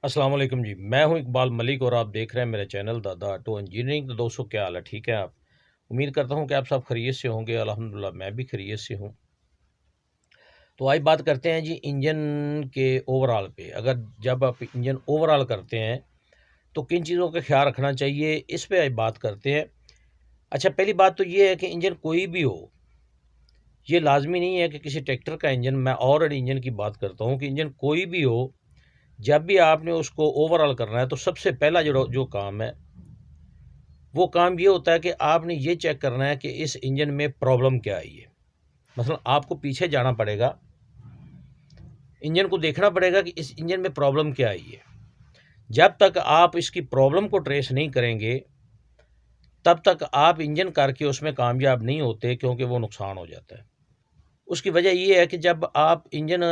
अस्सलाम वालेकुम जी। मैं हूं इकबाल मलिक और आप देख रहे हैं मेरा चैनल दादा ऑटो इंजीनियरिंग। तो दोस्तों, क्या हाल है? ठीक है आप? उम्मीद करता हूं कि आप सब खैरियत से होंगे। अल्हम्दुलिल्लाह मैं भी खैरियत से हूं। तो आज बात करते हैं जी इंजन के ओवरऑल पे। अगर जब आप इंजन ओवरऑल करते हैं तो किन चीज़ों का ख्याल रखना चाहिए, इस पे आज बात करते हैं। अच्छा, पहली बात तो ये है कि इंजन कोई भी हो, ये लाजमी नहीं है कि किसी ट्रैक्टर का इंजन, मैं और इंजन की बात करता हूँ कि इंजन कोई भी हो, जब भी आपने उसको ओवरऑल करना है तो सबसे पहला जो जो काम है वो काम ये होता है कि आपने ये चेक करना है कि इस इंजन में प्रॉब्लम क्या आई है। मतलब आपको पीछे जाना पड़ेगा, इंजन को देखना पड़ेगा कि इस इंजन में प्रॉब्लम क्या आई है। जब तक आप इसकी प्रॉब्लम को ट्रेस नहीं करेंगे तब तक आप इंजन करके उसमें कामयाब नहीं होते, क्योंकि वो नुकसान हो जाता है। उसकी वजह ये है कि जब आप इंजन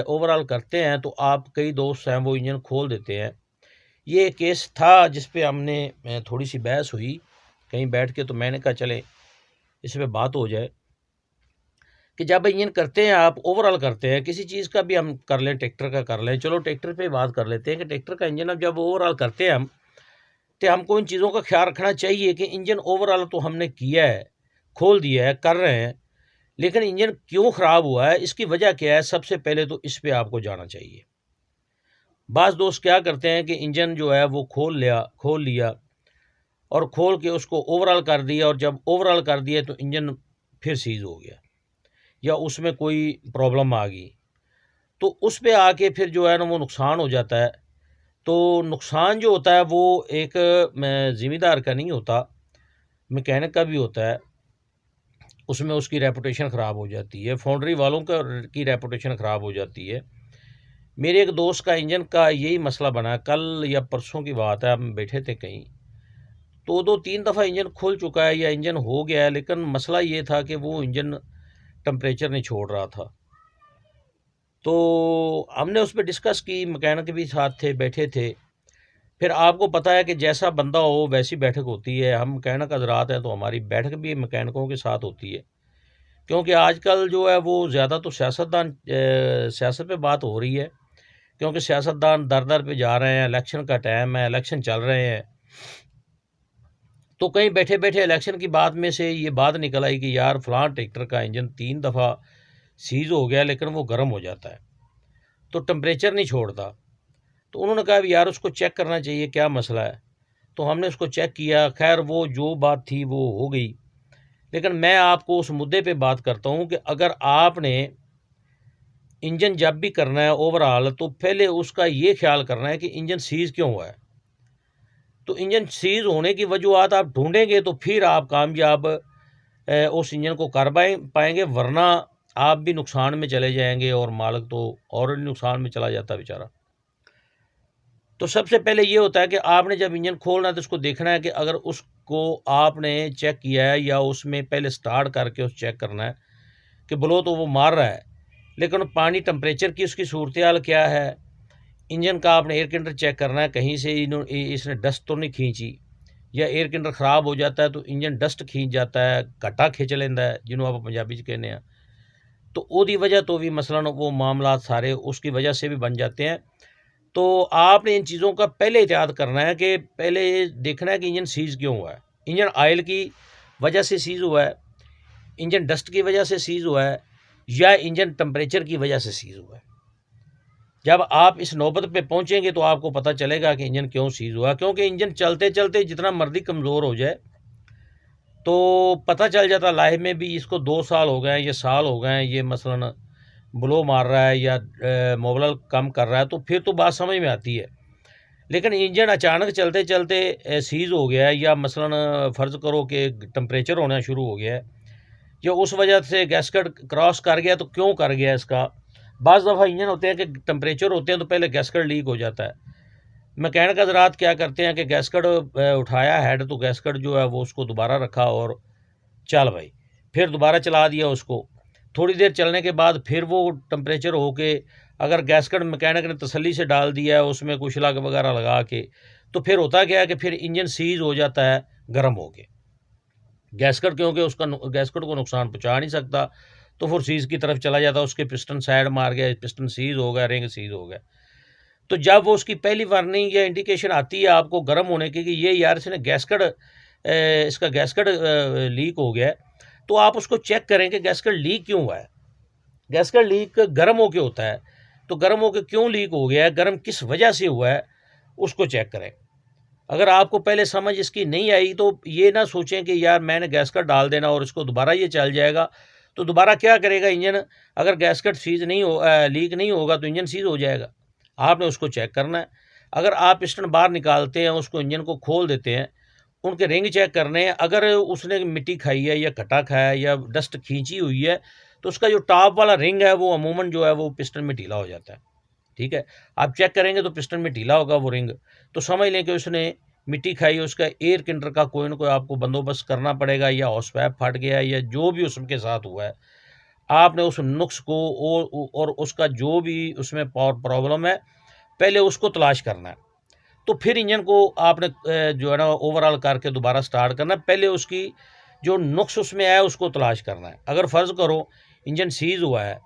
ओवरऑल करते हैं तो आप, कई दोस्त हैं वो इंजन खोल देते हैं। ये एक केस था जिस पे हमने थोड़ी सी बहस हुई कहीं बैठ के, तो मैंने कहा चले इस पे बात हो जाए कि जब इंजन करते हैं, आप ओवरऑल करते हैं किसी चीज़ का भी, हम कर लें, ट्रैक्टर का कर लें, चलो ट्रैक्टर पे बात कर लेते हैं कि ट्रैक्टर का इंजन अब जब ओवरऑल करते हैं हम, तो हमको इन चीज़ों का ख्याल रखना चाहिए कि इंजन ओवरऑल तो हमने किया है, खोल दिया है, कर रहे हैं, लेकिन इंजन क्यों ख़राब हुआ है, इसकी वजह क्या है, सबसे पहले तो इस पर आपको जाना चाहिए। बाज़ दोस्त क्या करते हैं कि इंजन जो है वो खोल लिया और खोल के उसको ओवरऑल कर दिया, और जब ओवरऑल कर दिया तो इंजन फिर सीज़ हो गया या उसमें कोई प्रॉब्लम आ गई, तो उस पे आके फिर जो है ना वो नुकसान हो जाता है। तो नुकसान जो होता है वो एक ज़िम्मेदार का नहीं होता, मैकेनिक का भी होता है। उसमें उसकी रेपुटेशन ख़राब हो जाती है, फाउंड्री वालों का की रेपुटेशन ख़राब हो जाती है। मेरे एक दोस्त का इंजन का यही मसला बना, कल या परसों की बात है, हम बैठे थे कहीं, तो 2-3 दफ़ा इंजन खुल चुका है या इंजन हो गया है, लेकिन मसला ये था कि वो इंजन टेम्परेचर नहीं छोड़ रहा था। तो हमने उस पे डिस्कस की, मैकेनिक भी साथ थे, बैठे थे। फिर आपको पता है कि जैसा बंदा हो वैसी बैठक होती है। हम मैकेनिक हज़रात हैं तो हमारी बैठक भी मैकेनिकों के साथ होती है, क्योंकि आजकल जो है वो ज़्यादा तो सियासत पे बात हो रही है, क्योंकि सियासतदान दर-दर पे जा रहे हैं, इलेक्शन का टाइम है, इलेक्शन चल रहे हैं। तो कहीं बैठे-बैठे इलेक्शन की बात में से ये बात निकल आई कि यार फ़लाँ ट्रैक्टर का इंजन 3 दफ़ा सीज़ हो गया, लेकिन वो गर्म हो जाता है, तो टेम्परेचर नहीं छोड़ता। तो उन्होंने कहा यार उसको चेक करना चाहिए, क्या मसला है। तो हमने उसको चेक किया, खैर वो जो बात थी वो हो गई। लेकिन मैं आपको उस मुद्दे पे बात करता हूँ कि अगर आपने इंजन जब भी करना है ओवरऑल, तो पहले उसका ये ख्याल करना है कि इंजन सीज़ क्यों हुआ है। तो इंजन सीज़ होने की वजूहत आप ढूंढेंगे तो फिर आप कामयाब उस इंजन को कर पाएंगे, वरना आप भी नुकसान में चले जाएंगे और मालिक तो और नुकसान में चला जाता बेचारा। तो सबसे पहले ये होता है कि आपने जब इंजन खोलना है तो उसको देखना है कि अगर उसको आपने चेक किया है, या उसमें पहले स्टार्ट करके उस चेक करना है कि ब्लो तो वो मार रहा है, लेकिन पानी टेम्परेचर की उसकी सूरत हाल क्या है। इंजन का आपने एयर कंडीशनर चेक करना है, कहीं से इसने डस्ट तो नहीं खींची, या एयर कंडीशनर ख़राब हो जाता है तो इंजन डस्ट खींच जाता है, घटा खिंच लेंदा है जिन्हों आप पंजाबी च कहने हैं। तो ओदी वजह तो भी मसलन वो मामला सारे उसकी वजह से भी बन जाते हैं। तो आपने इन चीज़ों का पहले एहतियात करना है कि पहले ये देखना है कि इंजन सीज़ क्यों हुआ है। इंजन ऑयल की वजह से सीज़ हुआ है, इंजन डस्ट की वजह से सीज़ हुआ है, या इंजन टेम्परेचर की वजह से सीज़ हुआ है। जब आप इस नौबत पे पहुंचेंगे तो आपको पता चलेगा कि इंजन क्यों सीज़ हुआ, क्योंकि इंजन चलते चलते जितना मर्जी कमज़ोर हो जाए तो पता चल जाता लाइफ में भी, इसको 2 साल हो गए हैं, ये साल हो गए हैं, ये मसलन ब्लो मार रहा है या मोबलल कम कर रहा है, तो फिर तो बात समझ में आती है। लेकिन इंजन अचानक चलते चलते सीज़ हो गया है, या मसलन फ़र्ज़ करो कि टेम्परेचर होना शुरू हो गया है, या उस वजह से गैसकट क्रॉस कर गया, तो क्यों कर गया इसका। बाज़ दफ़ा इंजन होते हैं कि टेम्परेचर होते हैं तो पहले गैसकट लीक हो जाता है। मैकेनिक हज़रात क्या करते हैं कि गैसकट उठाया हेड, तो गैसकट जो है वो उसको दोबारा रखा और चल भाई, फिर दोबारा चला दिया उसको। थोड़ी देर चलने के बाद फिर वो टेम्परेचर हो के, अगर गैसकट मैकेनिक ने तसल्ली से डाल दिया है उसमें कुछ लग वगैरह लगा के, तो फिर होता क्या है कि फिर इंजन सीज़ हो जाता है गर्म हो के। गैसकट क्योंकि उसका गैसकट को नुकसान पहुंचा नहीं सकता, तो फिर सीज़ की तरफ चला जाता है, उसके पिस्टन साइड मार गया, पिस्टन सीज़ हो गया, रिंग सीज़ हो गया। तो जब वो उसकी पहली वार्निंग या इंडिकेशन आती है आपको गर्म होने की कि ये यार इसने इसका गैसकट लीक हो गया है, तो आप उसको चेक करें कि गैसकट लीक क्यों हुआ है। गैसकट लीक गर्म होके होता है, तो गर्म होके क्यों लीक हो गया है, गर्म किस वजह से हुआ है, उसको चेक करें। अगर आपको पहले समझ इसकी नहीं आई तो ये ना सोचें कि यार मैंने गैसकट डाल देना और इसको दोबारा ये चल जाएगा। तो दोबारा क्या करेगा इंजन, अगर गैसकट लीक नहीं होगा तो इंजन सीज हो जाएगा। आपने उसको चेक करना है। अगर आप पिस्टन बाहर निकालते हैं, उसको इंजन को खोल देते हैं, उनके रिंग चेक करने हैं। अगर उसने मिट्टी खाई है या कटा खाया है या डस्ट खींची हुई है, तो उसका जो टॉप वाला रिंग है वो अमूमन जो है वो पिस्टन में ढीला हो जाता है। ठीक है, आप चेक करेंगे तो पिस्टन में ढीला होगा वो रिंग, तो समझ लें कि उसने मिट्टी खाई है। उसका एयर किंडर का कोई ना कोई आपको बंदोबस्त करना पड़ेगा, या हॉस पाइप फट गया है या जो भी उसके साथ हुआ है, आपने उस नुक्स को और उसका जो भी उसमें प्रॉब्लम है पहले उसको तलाश करना है। तो फिर इंजन को आपने जो है ना ओवरऑल करके दोबारा स्टार्ट करना है। पहले उसकी जो नुक्स उसमें है उसको तलाश करना है। अगर फ़र्ज़ करो इंजन सीज़ हुआ है,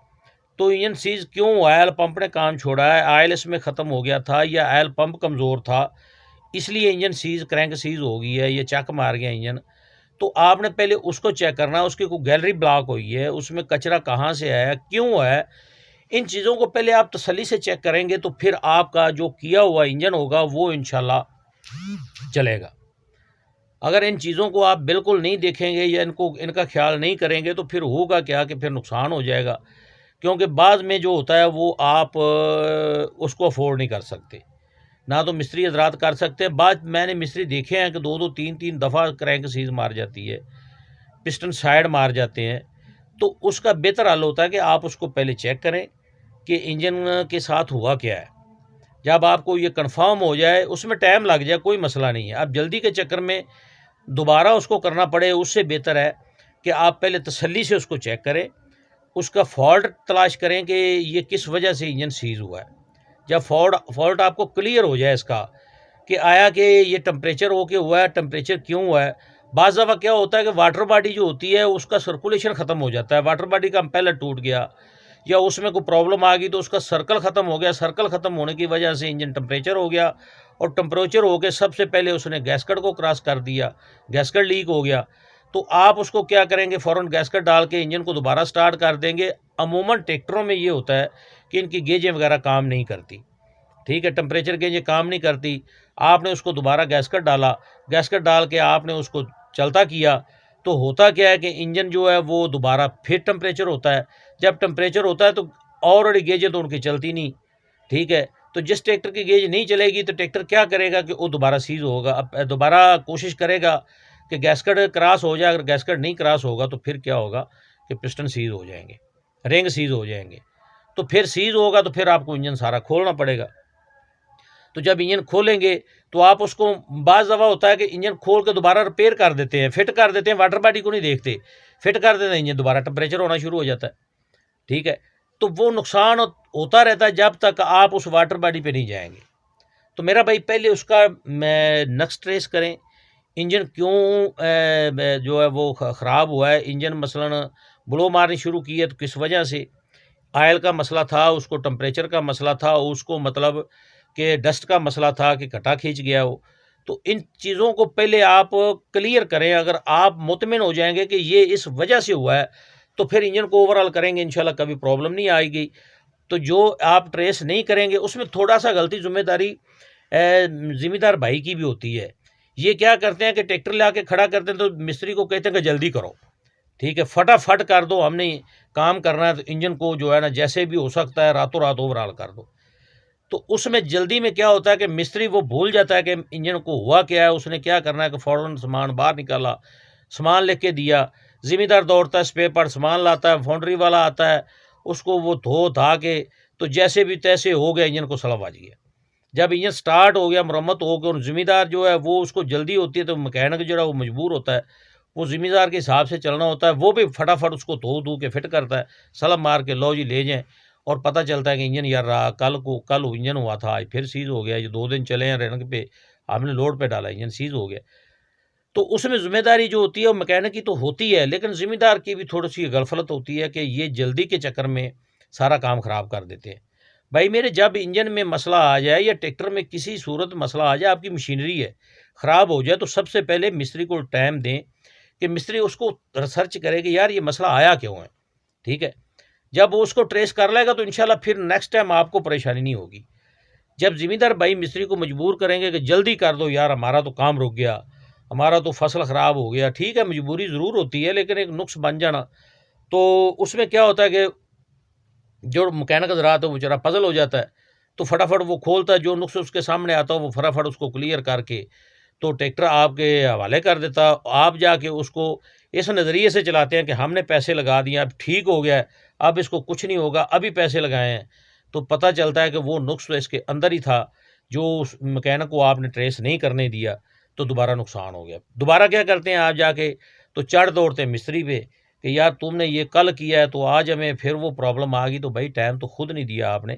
तो इंजन सीज़ क्यों हुआ है, ऑयल पंप ने काम छोड़ा है, ऑयल इसमें ख़त्म हो गया था या ऑयल पंप कमज़ोर था, इसलिए इंजन सीज़ क्रैंक सीज़ हो गई है, ये चक मार गया इंजन। तो आपने पहले उसको चेक करना है, उसकी कोई गैलरी ब्लॉक हुई है, उसमें कचरा कहाँ से आया, क्यों है, इन चीज़ों को पहले आप तसल्ली से चेक करेंगे तो फिर आपका जो किया हुआ इंजन होगा वो इंशाल्लाह चलेगा। अगर इन चीज़ों को आप बिल्कुल नहीं देखेंगे या इनका ख्याल नहीं करेंगे तो फिर होगा क्या कि फिर नुकसान हो जाएगा, क्योंकि बाद में जो होता है वो आप उसको अफोर्ड नहीं कर सकते, ना तो मिस्त्री हजरात कर सकते हैं। बाद मैंने मिस्त्री देखे हैं कि 2-2 3-3 दफ़ा क्रैंक सीज मार जाती है, पिस्टन साइड मार जाते हैं। तो उसका बेहतर हल होता है कि आप उसको पहले चेक करें कि इंजन के साथ हुआ क्या है। जब आपको ये कंफर्म हो जाए, उसमें टाइम लग जाए कोई मसला नहीं है, आप जल्दी के चक्कर में दोबारा उसको करना पड़े, उससे बेहतर है कि आप पहले तसल्ली से उसको चेक करें, उसका फॉल्ट तलाश करें कि ये किस वजह से इंजन सीज़ हुआ है। जब फॉल्ट आपको क्लियर हो जाए इसका कि आया कि ये टेम्परेचर होके हुआ है, टेम्परेचर क्यों हुआ है। बाज़ दफ़ा क्या होता है कि वाटर बॉडी जो होती है उसका सर्कुलेशन ख़त्म हो जाता है, वाटर बॉडी का इम्पेलर टूट गया या उसमें कोई प्रॉब्लम आ गई तो उसका सर्कल ख़त्म हो गया, सर्कल ख़त्म होने की वजह से इंजन टेम्परेचर हो गया और टेम्परेचर हो के सबसे पहले उसने गैसकट को क्रॉस कर दिया, गैसकट लीक हो गया। तो आप उसको क्या करेंगे, फ़ौरन गैसकट डाल के इंजन को दोबारा स्टार्ट कर देंगे। अमूमन ट्रैक्टरों में ये होता है कि इनकी गेजें वगैरह काम नहीं करती, ठीक है, टेम्परेचर गेजें काम नहीं करती। आपने उसको दोबारा गैसकट डाला, गैसकट डाल के आपने उसको चलता किया, तो होता क्या है कि इंजन जो है वो दोबारा फिर टेम्परेचर होता है। जब टेम्परेचर होता है तो ऑलरेडी गेजें तो उनकी चलती नहीं, ठीक है। तो जिस ट्रैक्टर की गेज नहीं चलेगी तो ट्रैक्टर क्या करेगा कि वो दोबारा सीज होगा, अब दोबारा कोशिश करेगा कि गैसकट क्रॉस हो जाए। अगर गैसकट नहीं क्रॉस होगा तो फिर क्या होगा कि पिस्टन सीज हो जाएंगे, रिंग सीज हो जाएंगे। तो फिर सीज होगा तो फिर आपको इंजन सारा खोलना पड़ेगा। तो जब इंजन खोलेंगे तो आप उसको, बाज़ दफ़ा होता है कि इंजन खोल के दोबारा रिपेयर कर देते हैं, फिट कर देते हैं, वाटर बॉडी को नहीं देखते, फिट कर देते हैं, इंजन दोबारा टेम्परेचर होना शुरू हो जाता है, ठीक है। तो वो नुकसान होता रहता है जब तक आप उस वाटर बॉडी पे नहीं जाएंगे। तो मेरा भाई पहले उसका नक्स ट्रेस करें, इंजन क्यों जो है वो ख़राब हुआ है। इंजन मसलन ब्लो मारनी शुरू की है तो किस वजह से, आयल का मसला था, उसको टेम्परेचर का मसला था, उसको मतलब कि डस्ट का मसला था कि कटा खींच गया हो। तो इन चीज़ों को पहले आप क्लियर करें। अगर आप मुतमिन हो जाएंगे कि ये इस वजह से हुआ है तो फिर इंजन को ओवरऑल करेंगे, इंशाल्लाह कभी प्रॉब्लम नहीं आएगी। तो जो आप ट्रेस नहीं करेंगे उसमें थोड़ा सा गलती जिम्मेदारी ज़िम्मेदार भाई की भी होती है। ये क्या करते हैं कि ट्रैक्टर ला के खड़ा करते हैं तो मिस्त्री को कहते हैं कि जल्दी करो, ठीक है, फटाफट कर दो, हमने काम करना है, तो इंजन को जो है ना जैसे भी हो सकता है रातों रात ओवरऑल कर दो। तो उसमें जल्दी में क्या होता है कि मिस्त्री वो भूल जाता है कि इंजन को हुआ क्या है, उसने क्या करना है कि फ़ौरन सामान बाहर निकाला, सामान लेके दिया, ज़िम्मेदार दौड़ता है, स्पेयर पार्ट सामान लाता है, फाउंड्री वाला आता है, उसको वो धो धा के तो जैसे भी तैसे हो गया, इंजन को सड़ा बाज गया। जब इंजन स्टार्ट हो गया, मरम्मत हो गई, और ज़िम्मेदार जो है वो उसको जल्दी होती है तो मैकेनिक जो है वो मजबूर होता है, वो ज़िम्मेदार के हिसाब से चलना होता है, वो भी फटाफट उसको धो धो के फिट करता है, सलम मार के लो जी ले जाएँ। और पता चलता है कि इंजन यार रहा, कल इंजन हुआ था, आज फिर सीज़ हो गया, ये 2 दिन चले हैं रनक पे, हमने लोड पे डाला, इंजन सीज़ हो गया। तो उसमें ज़िम्मेदारी जो होती है वो मैकेनिक की तो होती है, लेकिन ज़िम्मेदार की भी थोड़ी सी गलफलत होती है कि ये जल्दी के चक्कर में सारा काम ख़राब कर देते हैं। भाई मेरे, जब इंजन में मसला आ जाए या ट्रैक्टर में किसी सूरत मसला आ जाए, आपकी मशीनरी है ख़राब हो जाए, तो सबसे पहले मिस्त्री को टाइम दें कि मिस्त्री उसको रिसर्च करे कि यार ये मसला आया क्यों है। ठीक है, जब वो उसको ट्रेस कर लेगा तो इंशाल्लाह फिर नेक्स्ट टाइम आपको परेशानी नहीं होगी। जब ज़िम्मेदार भाई मिस्त्री को मजबूर करेंगे कि जल्दी कर दो यार, हमारा तो काम रुक गया, हमारा तो फसल ख़राब हो गया, ठीक है मजबूरी ज़रूर होती है, लेकिन एक नुक्स बन जाना, तो उसमें क्या होता है कि जो मैकेनिक हज़रात है वो बेचारा पज़ल हो जाता है, तो फटाफट वो खोलता है, जो नुक्स उसके सामने आता है वो फटाफट उसको क्लियर करके तो ट्रैक्टर आपके हवाले कर देता। आप जाके उसको इस नज़रिए से चलाते हैं कि हमने पैसे लगा दिए, अब ठीक हो गया है, अब इसको कुछ नहीं होगा, अभी पैसे लगाए हैं, तो पता चलता है कि वो नुक्स तो इसके अंदर ही था, जो उस मैकेनिक को आपने ट्रेस नहीं करने दिया, तो दोबारा नुकसान हो गया। दोबारा क्या करते हैं आप जाके, तो चढ़ दौड़ते हैं मिस्त्री पे कि यार तुमने ये कल किया है, तो आज हमें फिर वो प्रॉब्लम आ गई। तो भाई टाइम तो खुद नहीं दिया आपने,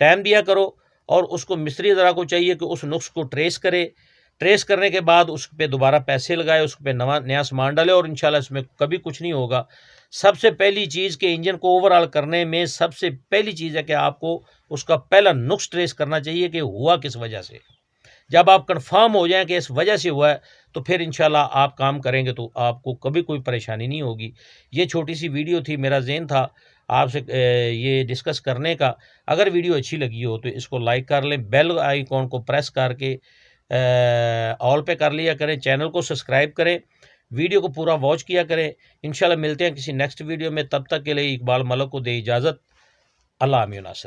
टाइम दिया करो। और उसको मिस्त्री ज़रा को चाहिए कि उस नुक्स को ट्रेस करे, ट्रेस करने के बाद उस पर दोबारा पैसे लगाए, उस पर नया सामान डाले, और इंशाल्लाह इसमें कभी कुछ नहीं होगा। सबसे पहली चीज़ के इंजन को ओवरऑल करने में सबसे पहली चीज़ है कि आपको उसका पहला नुक्स ट्रेस करना चाहिए कि हुआ किस वजह से। जब आप कंफर्म हो जाएं कि इस वजह से हुआ है, तो फिर इंशाल्लाह आप काम करेंगे तो आपको कभी कोई परेशानी नहीं होगी। ये छोटी सी वीडियो थी, मेरा ज़हन था आपसे ये डिस्कस करने का। अगर वीडियो अच्छी लगी हो तो इसको लाइक कर लें, बेल आइकॉन को प्रेस करके ऑल पे कर लिया करें, चैनल को सब्सक्राइब करें, वीडियो को पूरा वॉच किया करें। इंशाल्लाह मिलते हैं किसी नेक्स्ट वीडियो में, तब तक के लिए इकबाल मलिक को दे इजाज़त। अल्लाह आमीन नासर।